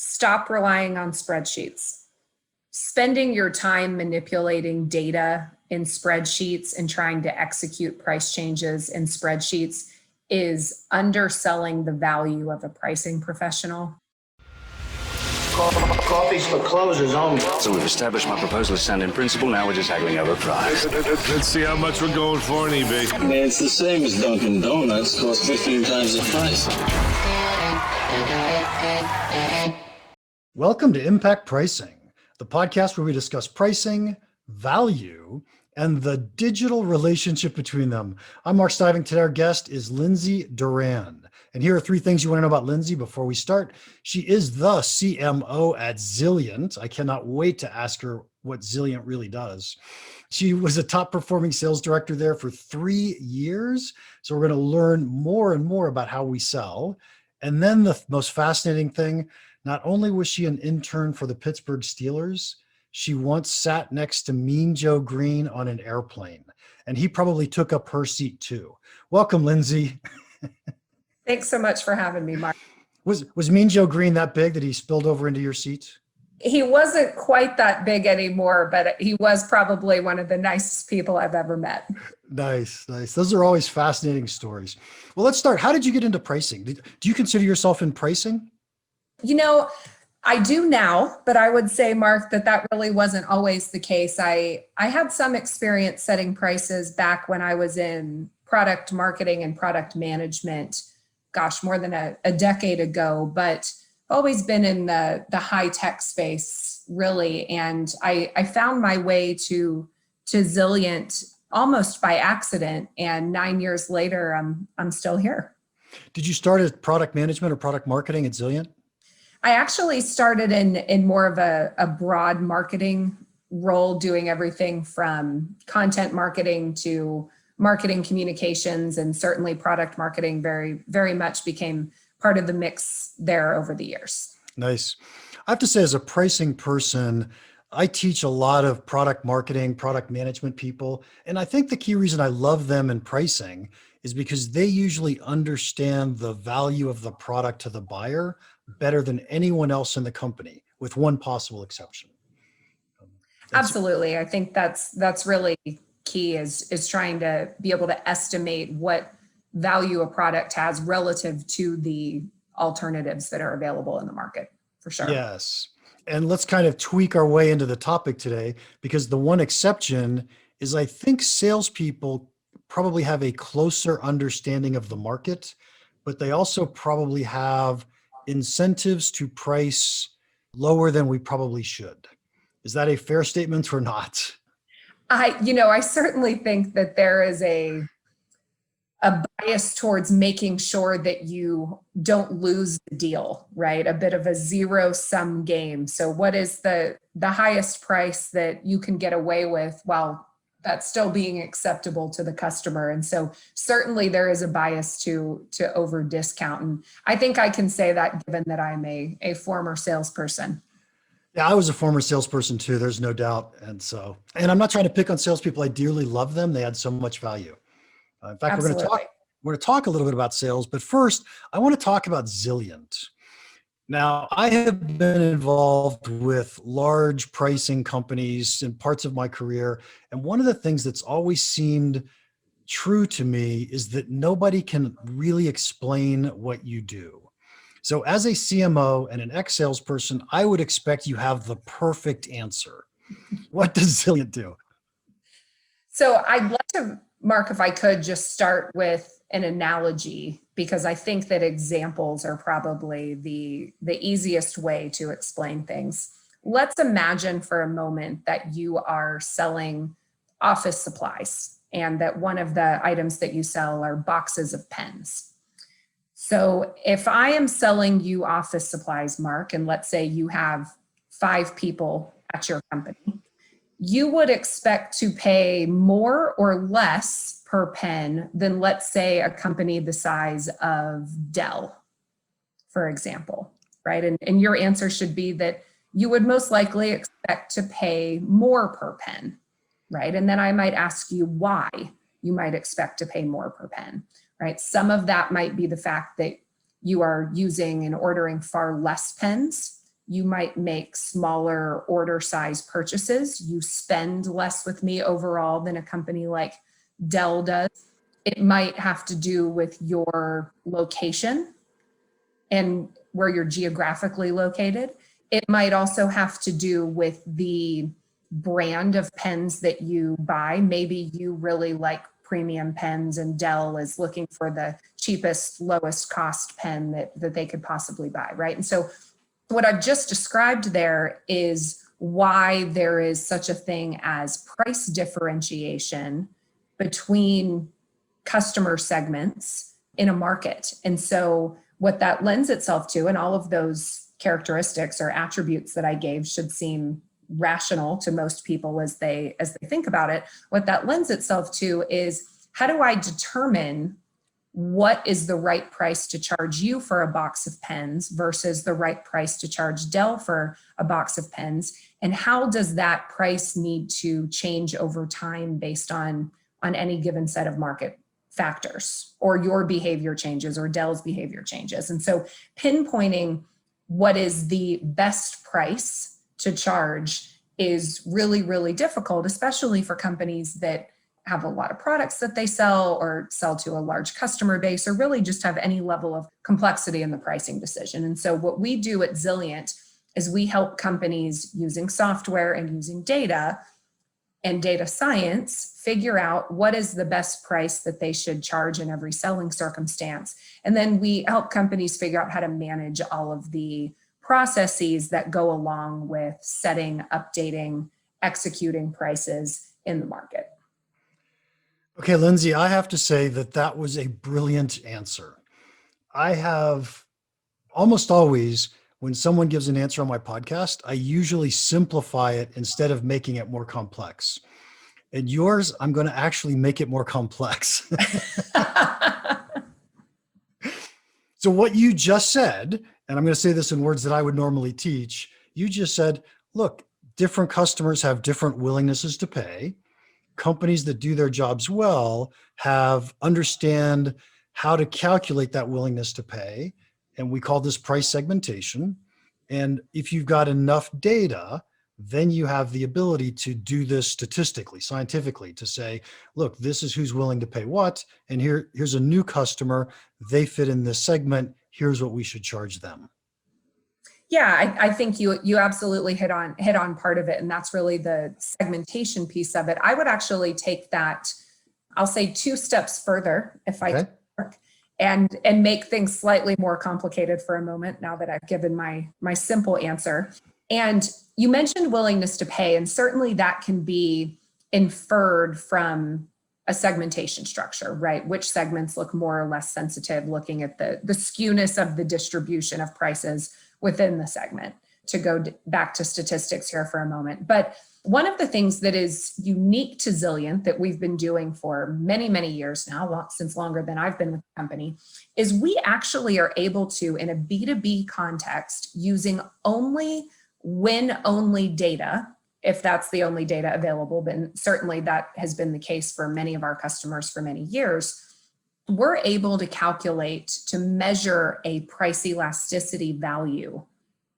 Stop relying on spreadsheets. Spending your time manipulating data in spreadsheets and trying to execute price changes in spreadsheets is underselling the value of a pricing professional. Coffee's for closers only. So we've established my proposal is sound in principle. Now we're just haggling over price. Let's see how much we're going for in eBay. I mean, it's the same as Dunkin' Donuts. Costs 15 times the price. Welcome to Impact Pricing, the podcast where we discuss pricing, value, and the digital relationship between them. I'm Mark Stiving. Today our guest is Lindsay Duran. And here are three things you want to know about Lindsay before we start. She is the CMO at Zilliant. I cannot wait to ask her what Zilliant really does. She was a top performing sales director there for 3 years. So we're going to learn more and more about how we sell. And then the most fascinating thing, not only was she an intern for the Pittsburgh Steelers, she once sat next to Mean Joe Green on an airplane, and he probably took up her seat too. Welcome, Lindsay. Thanks so much for having me, Mark. Was Mean Joe Green that big that he spilled over into your seat? He wasn't quite that big anymore, but he was probably one of the nicest people I've ever met. Nice. Those are always fascinating stories. Well, let's start. How did you get into pricing? Do you consider yourself in pricing? You know, I do now, but I would say, Mark, that really wasn't always the case. I had some experience setting prices back when I was in product marketing and product management, gosh, more than a decade ago, but always been in the high tech space, really. And I found my way to Zilliant almost by accident. And 9 years later, I'm still here. Did you start as product management or product marketing at Zilliant? I actually started in more of a broad marketing role, doing everything from content marketing to marketing communications, and certainly product marketing very, very much became part of the mix there over the years. Nice. I have to say, as a pricing person, I teach a lot of product marketing, product management people. And I think the key reason I love them in pricing is because they usually understand the value of the product to the buyer better than anyone else in the company, with one possible exception. Absolutely. I think that's really key is trying to be able to estimate what value a product has relative to the alternatives that are available in the market, for sure. Yes. And let's kind of tweak our way into the topic today, because the one exception is I think salespeople probably have a closer understanding of the market, but they also probably have incentives to price lower than we probably should. Is that a fair statement or not? I certainly think that there is a bias towards making sure that you don't lose the deal, right? A bit of a zero-sum game. So what is the highest price that you can get away with while that's still being acceptable to the customer? And so certainly there is a bias to over discount. And I think I can say that given that I'm a former salesperson. Yeah, I was a former salesperson too. There's no doubt. And I'm not trying to pick on salespeople. I dearly love them. They add so much value. In fact, Absolutely. we're going to talk a little bit about sales, but first I want to talk about Zilliant. Now, I have been involved with large pricing companies in parts of my career. And one of the things that's always seemed true to me is that nobody can really explain what you do. So as a CMO and an ex-salesperson, I would expect you have the perfect answer. What does Zilliant do? So I'd like to, Mark, if I could just start with an analogy, because I think that examples are probably the easiest way to explain things. Let's imagine for a moment that you are selling office supplies and that one of the items that you sell are boxes of pens. So if I am selling you office supplies, Mark, and let's say you have 5 people at your company, you would expect to pay more or less per pen than, let's say, a company the size of Dell, for example, right? And your answer should be that you would most likely expect to pay more per pen, right? And then I might ask you why you might expect to pay more per pen, right? Some of that might be the fact that you are using and ordering far less pens You might make smaller order size purchases. You spend less with me overall than a company like Dell does. It might have to do with your location and where you're geographically located. It might also have to do with the brand of pens that you buy. Maybe you really like premium pens and Dell is looking for the cheapest, lowest cost pen that they could possibly buy, right? And so what I've just described there is why there is such a thing as price differentiation between customer segments in a market. And so what that lends itself to, and all of those characteristics or attributes that I gave should seem rational to most people as they think about it. What that lends itself to is, how do I determine what is the right price to charge you for a box of pens versus the right price to charge Dell for a box of pens? And how does that price need to change over time based on any given set of market factors, or your behavior changes or Dell's behavior changes? And so pinpointing what is the best price to charge is really, really difficult, especially for companies that have a lot of products that they sell or sell to a large customer base, or really just have any level of complexity in the pricing decision. And so what we do at Zilliant is we help companies using software and using data and data science figure out what is the best price that they should charge in every selling circumstance. And then we help companies figure out how to manage all of the processes that go along with setting, updating, executing prices in the market. Okay, Lindsay, I have to say that was a brilliant answer. I have almost always, when someone gives an answer on my podcast, I usually simplify it instead of making it more complex. And yours, I'm going to actually make it more complex. So what you just said, and I'm going to say this in words that I would normally teach, you just said, look, different customers have different willingnesses to pay. Companies that do their jobs well understand how to calculate that willingness to pay. And we call this price segmentation. And if you've got enough data, then you have the ability to do this statistically, scientifically, to say, look, this is who's willing to pay what, and here's a new customer, they fit in this segment, here's what we should charge them. Yeah, I think you absolutely hit on part of it, and that's really the segmentation piece of it. I would actually take that, I'll say 2 steps further, if I can, and make things slightly more complicated for a moment now that I've given my simple answer. And you mentioned willingness to pay, and certainly that can be inferred from a segmentation structure, right? Which segments look more or less sensitive, looking at the skewness of the distribution of prices within the segment, to go back to statistics here for a moment. But one of the things that is unique to Zilliant that we've been doing for many, many years now, since longer than I've been with the company, is we actually are able to, in a B2B context, using win-only data, if that's the only data available, but certainly that has been the case for many of our customers for many years, we're able to measure a price elasticity value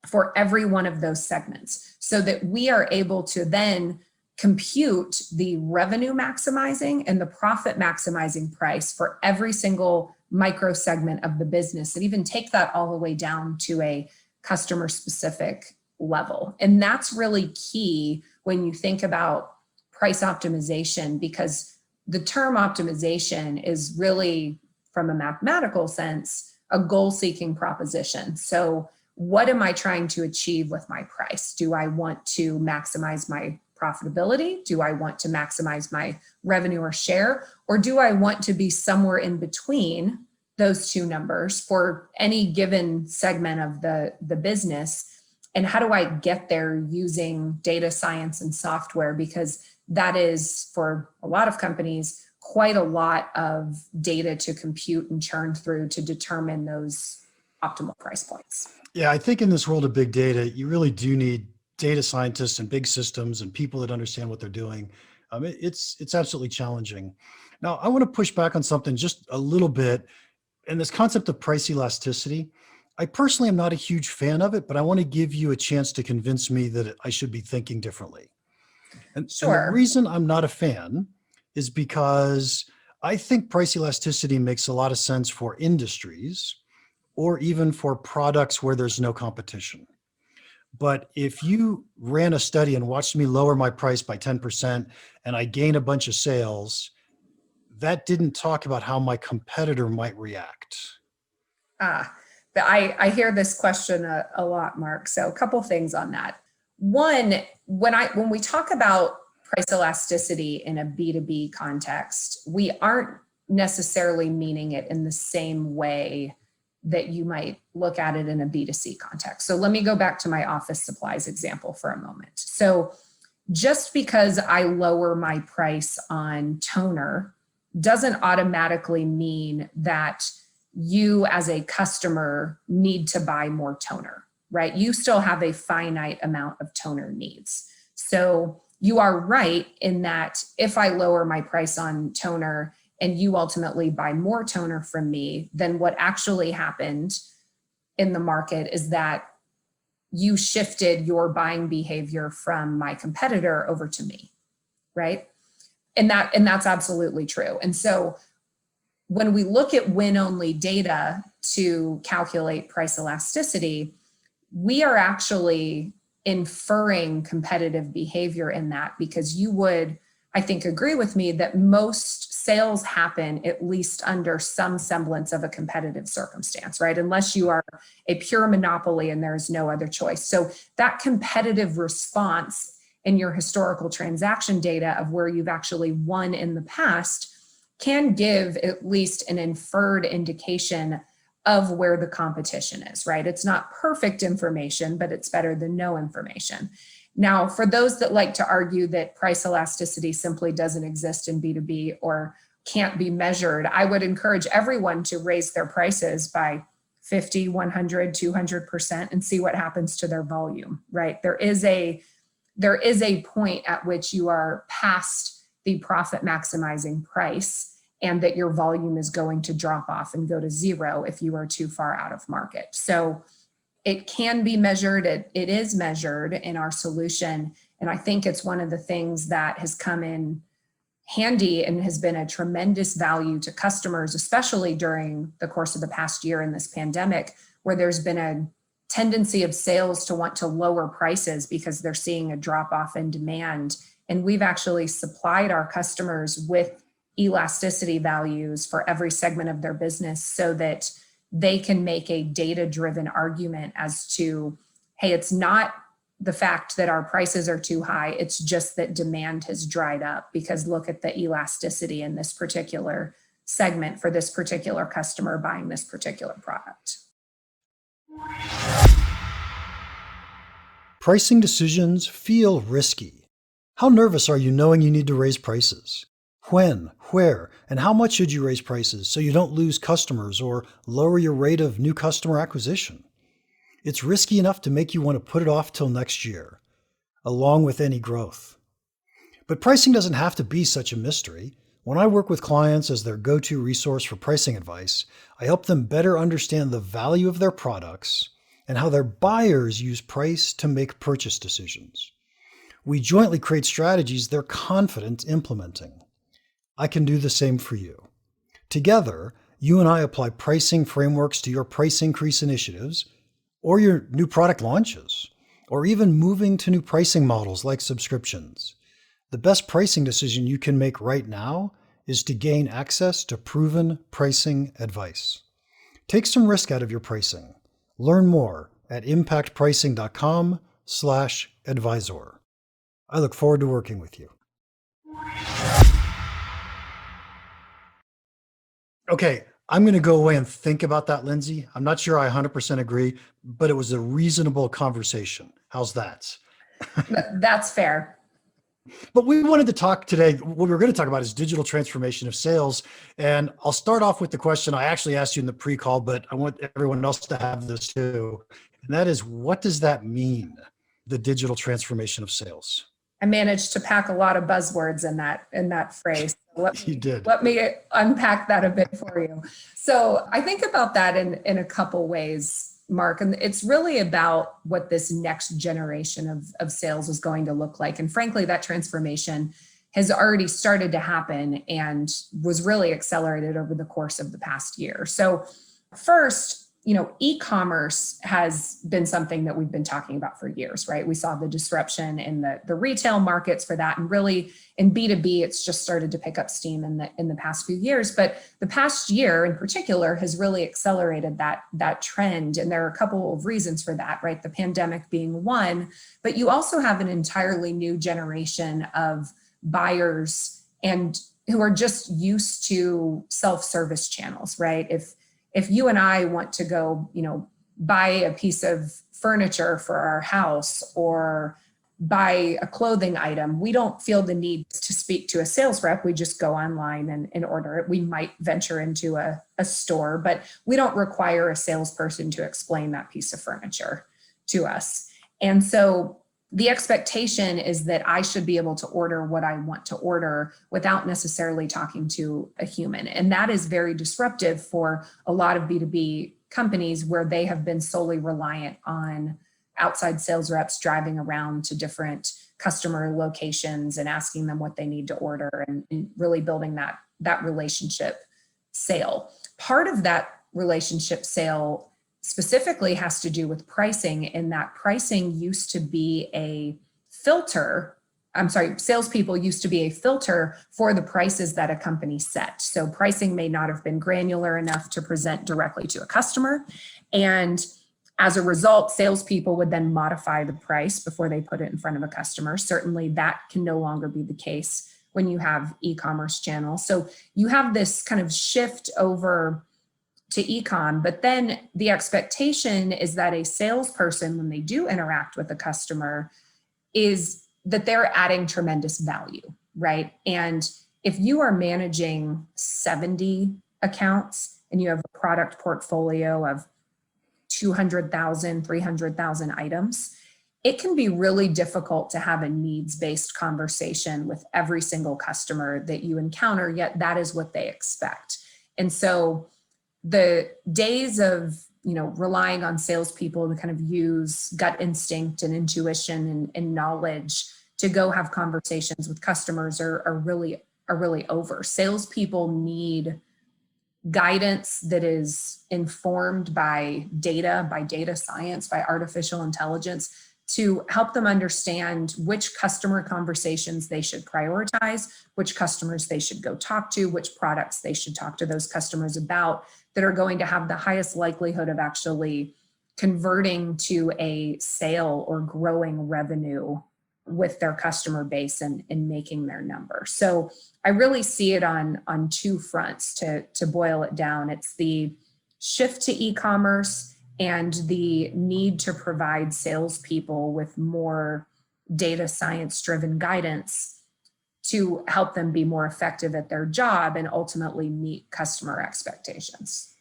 for every one of those segments, so that we are able to then compute the revenue maximizing and the profit maximizing price for every single micro segment of the business, and even take that all the way down to a customer specific level. And that's really key when you think about price optimization, because the term optimization is really, from a mathematical sense, a goal-seeking proposition. So what am I trying to achieve with my price? Do I want to maximize my profitability? Do I want to maximize my revenue or share? Or do I want to be somewhere in between those 2 numbers for any given segment of the business? And how do I get there using data science and software? Because that is, for a lot of companies, quite a lot of data to compute and churn through to determine those optimal price points. Yeah, I think in this world of big data, you really do need data scientists and big systems and people that understand what they're doing. It's absolutely challenging. Now, I want to push back on something just a little bit. And this concept of price elasticity, I personally am not a huge fan of it, but I want to give you a chance to convince me that I should be thinking differently. And the Sure. reason I'm not a fan is because I think price elasticity makes a lot of sense for industries or even for products where there's no competition. But if you ran a study and watched me lower my price by 10% and I gain a bunch of sales, that didn't talk about how my competitor might react. I hear this question a lot, Mark. So a couple things on that. One, when we talk about price elasticity in a B2B context, we aren't necessarily meaning it in the same way that you might look at it in a B2C context. So let me go back to my office supplies example for a moment. So just because I lower my price on toner doesn't automatically mean that you as a customer need to buy more toner, right? You still have a finite amount of toner needs. So you are right in that if I lower my price on toner and you ultimately buy more toner from me, then what actually happened in the market is that you shifted your buying behavior from my competitor over to me, right? And that's absolutely true. And so when we look at win-only data to calculate price elasticity, we are actually inferring competitive behavior in that, because you would, I think, agree with me that most sales happen at least under some semblance of a competitive circumstance, right? Unless you are a pure monopoly and there's no other choice. So that competitive response in your historical transaction data of where you've actually won in the past can give at least an inferred indication of where the competition is, right? It's not perfect information, but it's better than no information. Now, for those that like to argue that price elasticity simply doesn't exist in B2B or can't be measured, I would encourage everyone to raise their prices by 50, 100, 200% and see what happens to their volume, right? There is a point at which you are past the profit maximizing price and that your volume is going to drop off and go to zero if you are too far out of market. So it can be measured. It is measured in our solution. And I think it's one of the things that has come in handy and has been a tremendous value to customers, especially during the course of the past year in this pandemic, where there's been a tendency of sales to want to lower prices because they're seeing a drop off in demand. And we've actually supplied our customers with elasticity values for every segment of their business so that they can make a data-driven argument as to, hey, it's not the fact that our prices are too high, it's just that demand has dried up, because look at the elasticity in this particular segment for this particular customer buying this particular product. Pricing decisions feel risky. How nervous are you knowing you need to raise prices? When, where, and how much should you raise prices so you don't lose customers or lower your rate of new customer acquisition? It's risky enough to make you want to put it off till next year, along with any growth. But pricing doesn't have to be such a mystery. When I work with clients as their go-to resource for pricing advice, I help them better understand the value of their products and how their buyers use price to make purchase decisions. We jointly create strategies they're confident implementing. I can do the same for you. Together, you and I apply pricing frameworks to your price increase initiatives, or your new product launches, or even moving to new pricing models like subscriptions. The best pricing decision you can make right now is to gain access to proven pricing advice. Take some risk out of your pricing. Learn more at impactpricing.com/advisor. I look forward to working with you. Okay, I'm going to go away and think about that, Lindsay. I'm not sure I 100% agree, but it was a reasonable conversation. How's that? That's fair. But we wanted to talk today, what we were going to talk about is digital transformation of sales. And I'll start off with the question I actually asked you in the pre-call, but I want everyone else to have this too. And that is, what does that mean, the digital transformation of sales? I managed to pack a lot of buzzwords in that phrase. You did. Let me unpack that a bit for you. So I think about that in a couple ways, Mark. And it's really about what this next generation of sales is going to look like. And frankly, that transformation has already started to happen and was really accelerated over the course of the past year. So first, e-commerce has been something that we've been talking about for years, right? We saw the disruption in the retail markets for that. And really in B2B, it's just started to pick up steam in the past few years. But the past year in particular has really accelerated that trend. And there are a couple of reasons for that, right? The pandemic being one, but you also have an entirely new generation of buyers and who are just used to self-service channels, right? If you and I want to go, buy a piece of furniture for our house or buy a clothing item, we don't feel the need to speak to a sales rep. We just go online and order it. We might venture into a store, but we don't require a salesperson to explain that piece of furniture to us. And so the expectation is that I should be able to order what I want to order without necessarily talking to a human. And that is very disruptive for a lot of B2B companies where they have been solely reliant on outside sales reps driving around to different customer locations and asking them what they need to order and really building that relationship sale. Part of that relationship sale specifically has to do with pricing, in that pricing used to be a filter. Salespeople used to be a filter for the prices that a company set. So pricing may not have been granular enough to present directly to a customer. And as a result, salespeople would then modify the price before they put it in front of a customer. Certainly that can no longer be the case when you have e-commerce channels. So you have this kind of shift over to e-com, but then the expectation is that a salesperson, when they do interact with a customer, is that they're adding tremendous value, right? And if you are managing 70 accounts and you have a product portfolio of 200,000, 300,000 items, it can be really difficult to have a needs-based conversation with every single customer that you encounter, yet that is what they expect. And so the days of relying on salespeople to kind of use gut instinct and intuition and knowledge to go have conversations with customers are really over. Salespeople need guidance that is informed by data science, by artificial intelligence, to help them understand which customer conversations they should prioritize, which customers they should go talk to, which products they should talk to those customers about that are going to have the highest likelihood of actually converting to a sale or growing revenue with their customer base and making their number. So I really see it on two fronts to boil it down. It's the shift to e-commerce and the need to provide salespeople with more data science-driven guidance to help them be more effective at their job and ultimately meet customer expectations.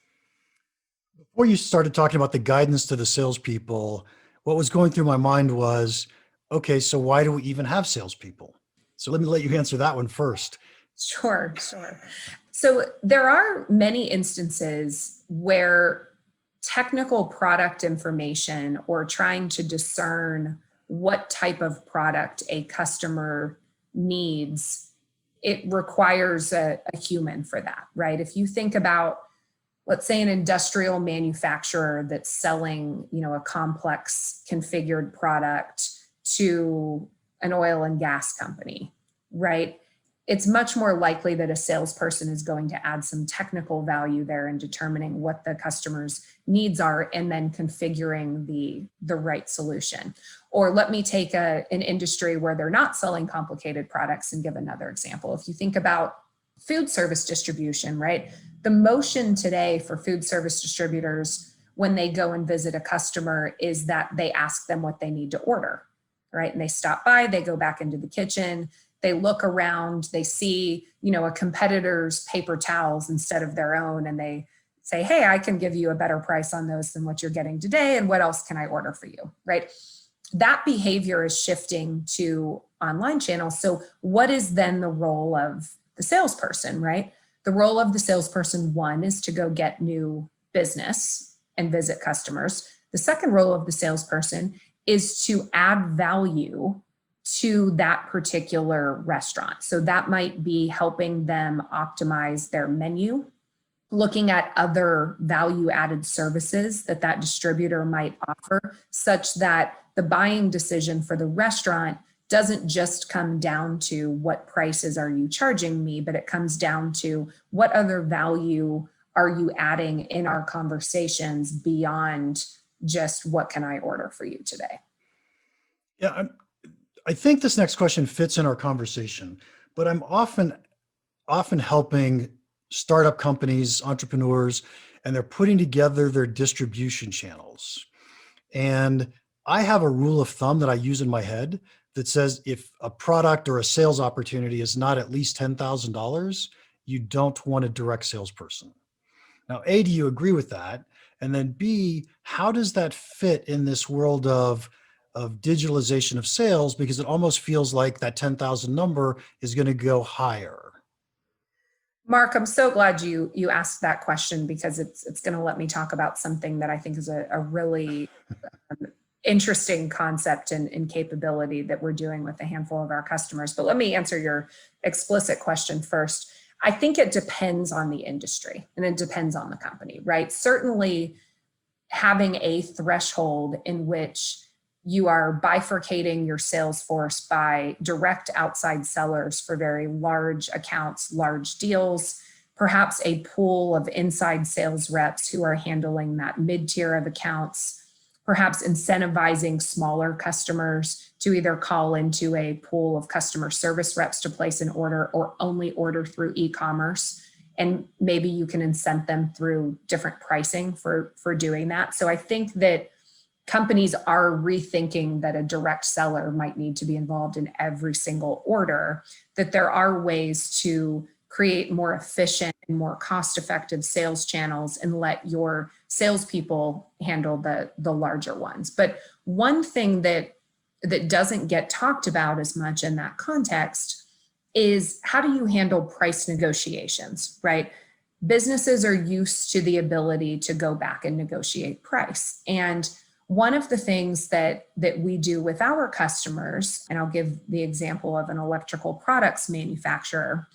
Before you started talking about the guidance to the salespeople, what was going through my mind was, okay, so why do we even have salespeople? So let me let you answer that one first. Sure. So there are many instances where technical product information or trying to discern what type of product a customer needs, it requires a human for that, right? If you think about, let's say, an industrial manufacturer that's selling, a complex configured product to an oil and gas company, right? It's much more likely that a salesperson is going to add some technical value there in determining what the customer's needs are and then configuring the right solution. Or let me take an industry where they're not selling complicated products and give another example. If you think about food service distribution, right? The motion today for food service distributors when they go and visit a customer is that they ask them what they need to order, right? And they stop by, they go back into the kitchen, they look around, they see, a competitor's paper towels instead of their own, and they say, hey, I can give you a better price on those than what you're getting today, and what else can I order for you, right? That behavior is shifting to online channels. So what is then the role of the salesperson, right? The role of the salesperson, one, is to go get new business and visit customers. The second role of the salesperson is to add value to that particular restaurant. So that might be helping them optimize their menu, looking at other value-added services that that distributor might offer, such that the buying decision for the restaurant doesn't just come down to what prices are you charging me, but it comes down to what other value are you adding in our conversations beyond just what can I order for you today? Yeah, I think this next question fits in our conversation, but I'm often helping startup companies, entrepreneurs, and they're putting together their distribution channels. And I have a rule of thumb that I use in my head that says if a product or a sales opportunity is not at least $10,000, you don't want a direct salesperson. Now, A, do you agree with that? And then B, how does that fit in this world of digitalization of sales? Because it almost feels like that 10,000 number is going to go higher. Mark, I'm so glad you asked that question, because it's going to let me talk about something that I think is a really interesting concept and capability that we're doing with a handful of our customers. But let me answer your explicit question first. I think it depends on the industry and it depends on the company, right? Certainly having a threshold in which you are bifurcating your sales force by direct outside sellers for very large accounts, large deals, perhaps a pool of inside sales reps who are handling that mid-tier of accounts, perhaps incentivizing smaller customers to either call into a pool of customer service reps to place an order or only order through e-commerce. And maybe you can incent them through different pricing for doing that. So I think that companies are rethinking that a direct seller might need to be involved in every single order, that there are ways to create more efficient and more cost-effective sales channels and let your salespeople handle the larger ones. But one thing that doesn't get talked about as much in that context is how do you handle price negotiations, right? Businesses are used to the ability to go back and negotiate price. And one of the things that we do with our customers, and I'll give the example of an electrical products manufacturer,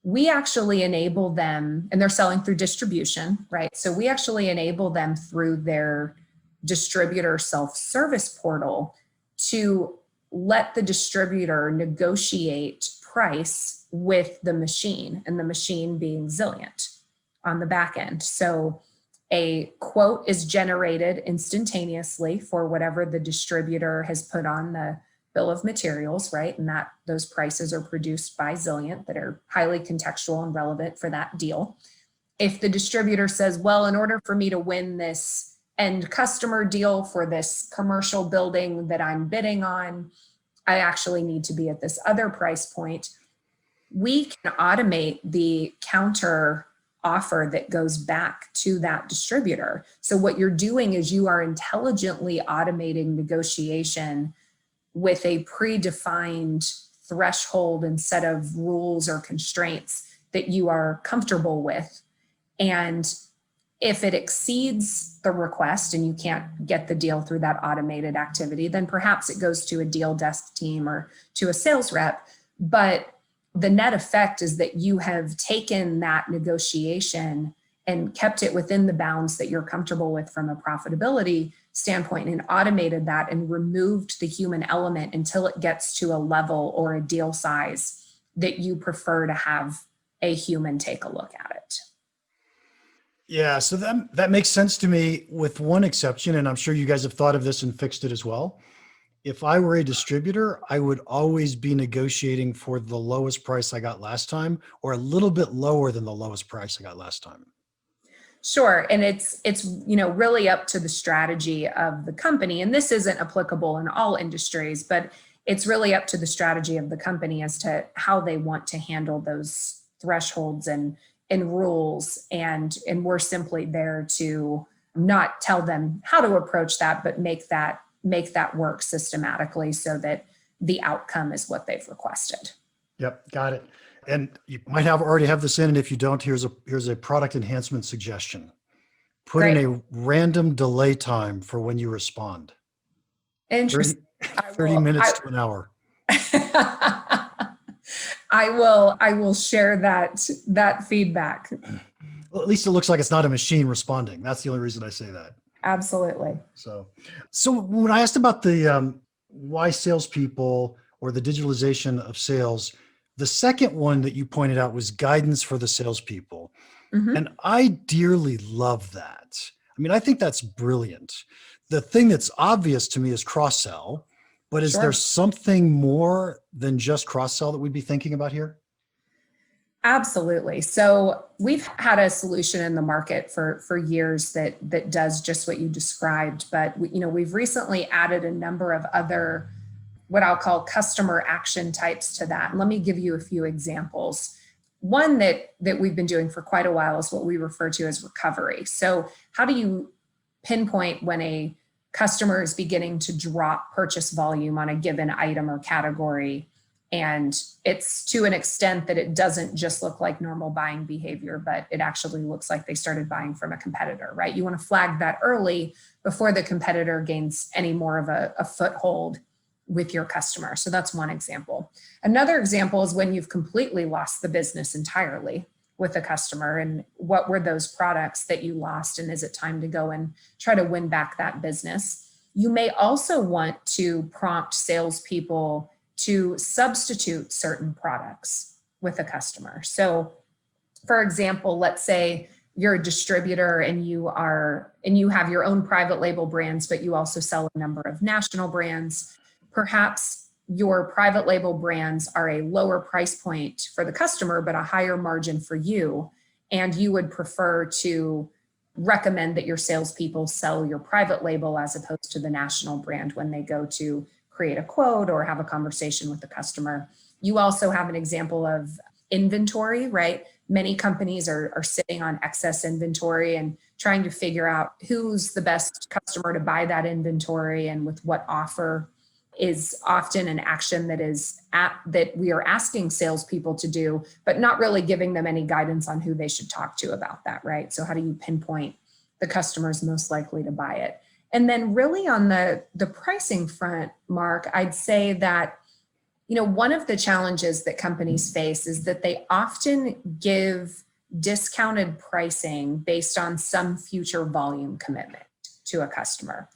we actually enable them, and they're selling through distribution, right? So we actually enable them through their distributor self-service portal to let the distributor negotiate price with the machine, and the machine being Zilliant on the back end. So a quote is generated instantaneously for whatever the distributor has put on the bill of materials, right? And that those prices are produced by Zilliant that are highly contextual and relevant for that deal. If the distributor says, well, in order for me to win this end customer deal for this commercial building that I'm bidding on, I actually need to be at this other price point, we can automate the counter offer that goes back to that distributor. So what you're doing is you are intelligently automating negotiation with a predefined threshold and set of rules or constraints that you are comfortable with. And if it exceeds the request and you can't get the deal through that automated activity, then perhaps it goes to a deal desk team or to a sales rep. But the net effect is that you have taken that negotiation and kept it within the bounds that you're comfortable with from a profitability standpoint, and automated that and removed the human element until it gets to a level or a deal size that you prefer to have a human take a look at it. Yeah, so that makes sense to me, with one exception, and I'm sure you guys have thought of this and fixed it as well. If I were a distributor, I would always be negotiating for the lowest price I got last time, or a little bit lower than the lowest price I got last time. Sure, and it's really up to the strategy of the company, and this isn't applicable in all industries, but it's really up to the strategy of the company as to how they want to handle those thresholds and rules, and we're simply there to not tell them how to approach that, but make that work systematically so that the outcome is what they've requested. Yep, got it. And you might already have this in, and if you don't, here's a product enhancement suggestion. put in a random delay time for when you respond. 30, Interesting. 30 minutes to an hour. I will share that feedback. Well, at least it looks like it's not a machine responding. That's the only reason I say that. Absolutely. So when I asked about the why salespeople or the digitalization of sales, the second one that you pointed out was guidance for the salespeople. Mhm. And I dearly love that. I mean, I think that's brilliant. The thing that's obvious to me is cross-sell, but is Sure. there something more than just cross-sell that we'd be thinking about here? Absolutely. So we've had a solution in the market for years that does just what you described, but we've recently added a number of other what I'll call customer action types to that. And let me give you a few examples. One that we've been doing for quite a while is what we refer to as recovery. So how do you pinpoint when a customer is beginning to drop purchase volume on a given item or category? And it's to an extent that it doesn't just look like normal buying behavior, but it actually looks like they started buying from a competitor, right? You want to flag that early before the competitor gains any more of a foothold with your customer. So that's one example. Another example is when you've completely lost the business entirely with a customer, and what were those products that you lost, and is it time to go and try to win back that business? You may also want to prompt salespeople to substitute certain products with a customer. So for example, let's say you're a distributor and you have your own private label brands, but you also sell a number of national brands. Perhaps your private label brands are a lower price point for the customer, but a higher margin for you. And you would prefer to recommend that your salespeople sell your private label as opposed to the national brand when they go to create a quote or have a conversation with the customer. You also have an example of inventory, right? Many companies are sitting on excess inventory and trying to figure out who's the best customer to buy that inventory and with what offer is often an action that we are asking salespeople to do, but not really giving them any guidance on who they should talk to about that, right? So how do you pinpoint the customers most likely to buy it? And then really on the pricing front, Mark, I'd say that, one of the challenges that companies face is that they often give discounted pricing based on some future volume commitment to a customer.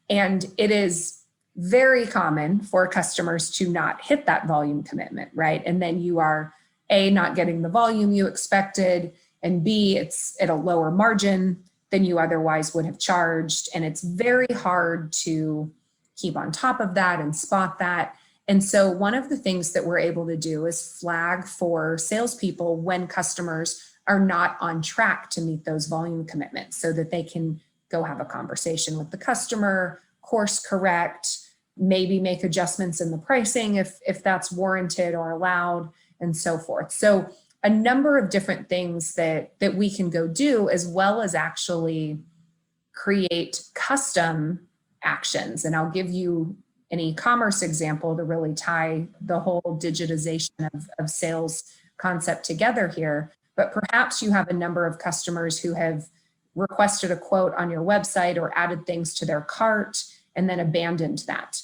And it is very common for customers to not hit that volume commitment, right? And then you are A, not getting the volume you expected, and B, it's at a lower margin than you otherwise would have charged. And it's very hard to keep on top of that and spot that. And so one of the things that we're able to do is flag for salespeople when customers are not on track to meet those volume commitments so that they can go have a conversation with the customer, course correct, maybe make adjustments in the pricing if that's warranted or allowed, and so forth. So a number of different things that we can go do, as well as actually create custom actions. And I'll give you an e-commerce example to really tie the whole digitization of sales concept together here. But perhaps you have a number of customers who have requested a quote on your website or added things to their cart and then abandoned that.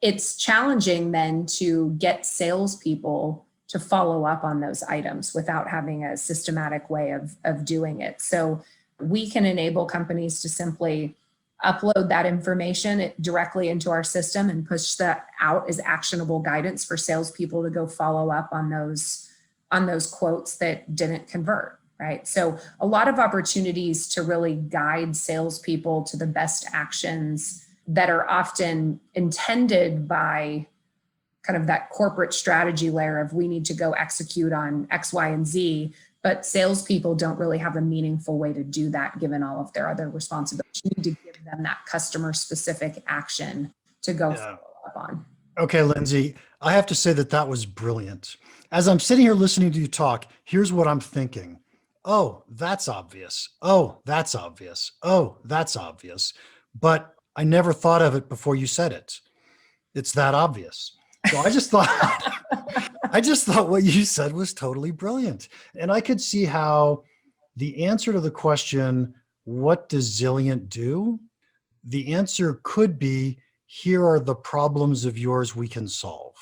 It's challenging then to get salespeople to follow up on those items without having a systematic way of doing it. So we can enable companies to simply upload that information directly into our system and push that out as actionable guidance for salespeople to go follow up on those quotes that didn't convert, right? So a lot of opportunities to really guide salespeople to the best actions that are often intended by kind of that corporate strategy layer of we need to go execute on X, Y, and Z, but salespeople don't really have a meaningful way to do that given all of their other responsibilities. You need to give them that customer specific action to go follow up on. Okay, Lindsay, I have to say that was brilliant. As I'm sitting here listening to you talk, here's what I'm thinking. Oh, that's obvious. Oh, that's obvious. Oh, that's obvious. But I never thought of it before you said it. It's that obvious. So I just thought what you said was totally brilliant. And I could see how the answer to the question, what does Zilliant do? The answer could be, here are the problems of yours we can solve.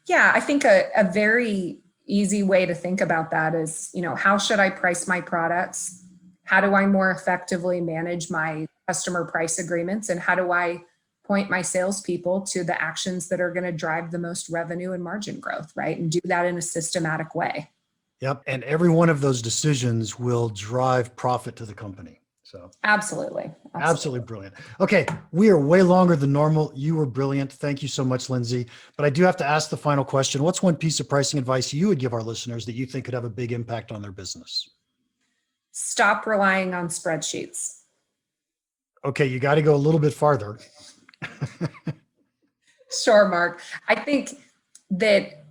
Yeah, I think a very easy way to think about that is, how should I price my products? How do I more effectively manage my customer price agreements? And how do I point my salespeople to the actions that are going to drive the most revenue and margin growth, right? And do that in a systematic way. Yep. And every one of those decisions will drive profit to the company. So Absolutely. absolutely brilliant. Okay. We are way longer than normal. You were brilliant. Thank you so much, Lindsay. But I do have to ask the final question. What's one piece of pricing advice you would give our listeners that you think could have a big impact on their business? Stop relying on spreadsheets. Okay. You got to go a little bit farther. Sure, Mark. I think that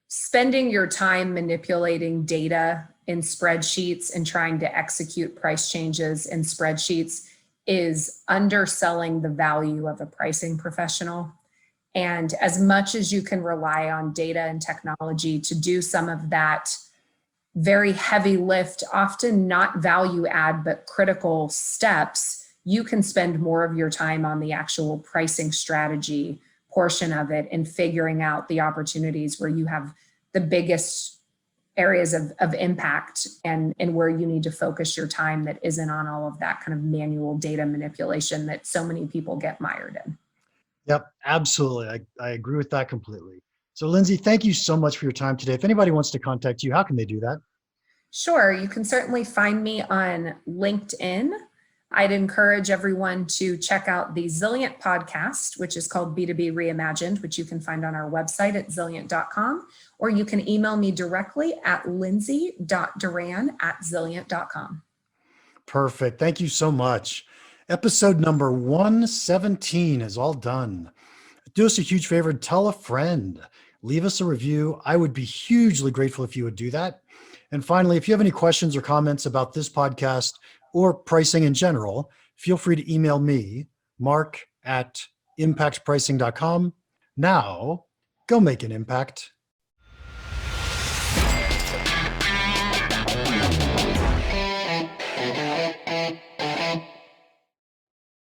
spending your time manipulating data in spreadsheets and trying to execute price changes in spreadsheets is underselling the value of a pricing professional. And as much as you can rely on data and technology to do some of that very heavy lift, often not value add, but critical steps, you can spend more of your time on the actual pricing strategy portion of it and figuring out the opportunities where you have the biggest areas of impact and where you need to focus your time that isn't on all of that kind of manual data manipulation that so many people get mired in. Yep, absolutely. I agree with that completely. So Lindsay, thank you so much for your time today. If anybody wants to contact you, how can they do that? Sure, you can certainly find me on LinkedIn. I'd encourage everyone to check out the Zilliant podcast, which is called B2B Reimagined, which you can find on our website at zilliant.com, or you can email me directly at lindsay.duran@zilliant.com. Perfect. Thank you so much. Episode number 117 is all done. Do us a huge favor and tell a friend. Leave us a review. I would be hugely grateful if you would do that. And finally, if you have any questions or comments about this podcast or pricing in general, feel free to email me, mark@impactpricing.com. Now, go make an impact.